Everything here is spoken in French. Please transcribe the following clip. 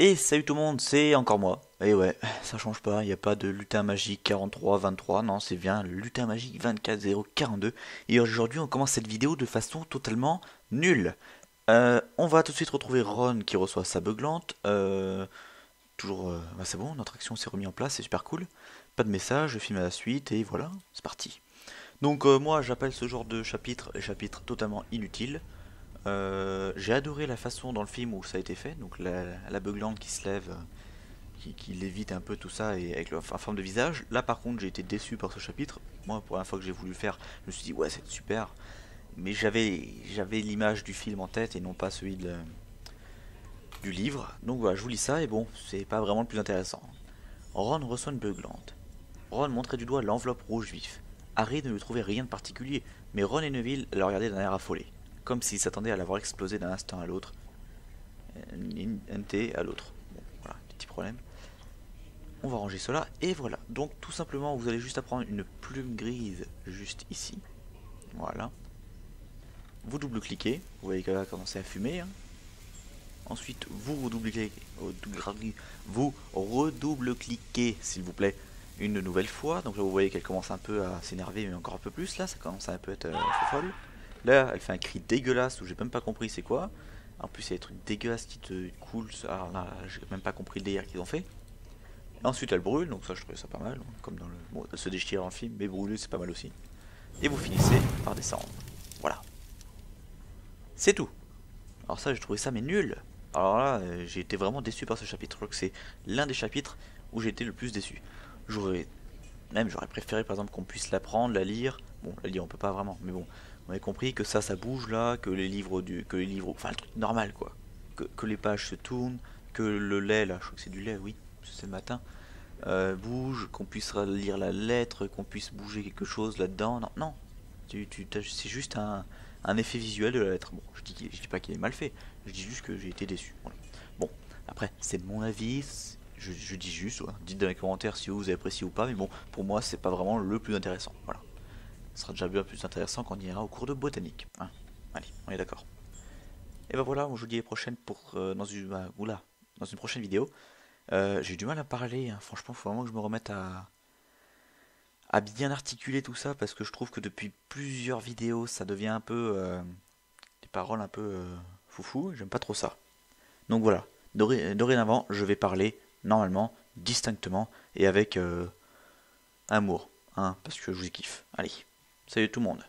Et salut tout le monde, c'est encore moi. Et ouais, ça change pas, il n'y a pas de lutin magique 43-23, non, c'est bien le lutin magique 24-0-42. Et aujourd'hui, on commence cette vidéo de façon totalement nulle. On va tout de suite retrouver Ron qui reçoit sa beuglante. Toujours, bah c'est bon, notre action s'est remise en place, c'est super cool. Pas de message, je filme à la suite et voilà, c'est parti. Donc moi, j'appelle ce genre de chapitre les chapitres totalement inutiles. J'ai adoré la façon dans le film où ça a été fait, donc la beuglante qui se lève, qui lévite un peu tout ça et avec la forme de visage. Là par contre j'ai été déçu par ce chapitre. Moi pour la fois que j'ai voulu le faire, je me suis dit ouais c'est super, mais j'avais l'image du film en tête et non pas celui du livre. Donc voilà, je vous lis ça et bon, c'est pas vraiment le plus intéressant. Ron reçoit une beuglante. Ron montrait du doigt l'enveloppe rouge vif. Harry ne lui trouvait rien de particulier, mais Ron et Neville la regardaient d'un air affolé, comme s'ils s'attendaient à la voir exploser d'un instant à l'autre, un thé à l'autre. Bon, voilà, des petits problèmes. On va ranger cela, et voilà. Donc tout simplement, vous allez juste apprendre une plume grise juste ici. Voilà. Vous double-cliquez, vous voyez qu'elle va commencer à fumer. Hein. Ensuite, vous redouble-cliquez, s'il vous plaît, une nouvelle fois. Donc là, vous voyez qu'elle commence un peu à s'énerver, mais encore un peu plus. Là, ça commence à un peu être folle. Là, elle fait un cri dégueulasse où j'ai même pas compris c'est quoi. En plus, il y a des trucs dégueulasses qui te coulent. Alors là, j'ai même pas compris le délire qu'ils ont fait. Et ensuite, elle brûle, donc ça, je trouvais ça pas mal. Comme dans le. Bon, elle se déchire en film, mais brûler, c'est pas mal aussi. Et vous finissez par descendre. Voilà. C'est tout. Alors ça, j'ai trouvé ça mais nul. Alors là, j'ai été vraiment déçu par ce chapitre. Je crois que c'est l'un des chapitres où j'ai été le plus déçu. J'aurais préféré par exemple qu'on puisse l'apprendre, la lire. Bon, la lire on peut pas vraiment, mais bon, on avait compris que ça bouge là, enfin le truc normal quoi. Que les pages se tournent, que le lait là, je crois que c'est du lait, oui, parce que c'est le matin, bouge, qu'on puisse lire la lettre, qu'on puisse bouger quelque chose là-dedans. Non, non, c'est juste un effet visuel de la lettre. Bon, je dis pas qu'il est mal fait, je dis juste que j'ai été déçu. Voilà. Bon, après, c'est mon avis, je dis juste, ouais. Dites dans les commentaires si vous avez apprécié ou pas, mais bon, pour moi, c'est pas vraiment le plus intéressant. Voilà. Ce sera déjà bien plus intéressant quand on ira au cours de botanique. Hein. Allez, on est d'accord. Et ben voilà, je vous dis à la prochaine pour dans une prochaine vidéo. J'ai eu du mal à parler, hein. Franchement, il faut vraiment que je me remette à bien articuler tout ça parce que je trouve que depuis plusieurs vidéos, ça devient un peu des paroles un peu foufou. J'aime pas trop ça. Donc voilà, dorénavant, je vais parler normalement, distinctement et avec amour, hein, parce que je vous kiffe. Allez, salut tout le monde.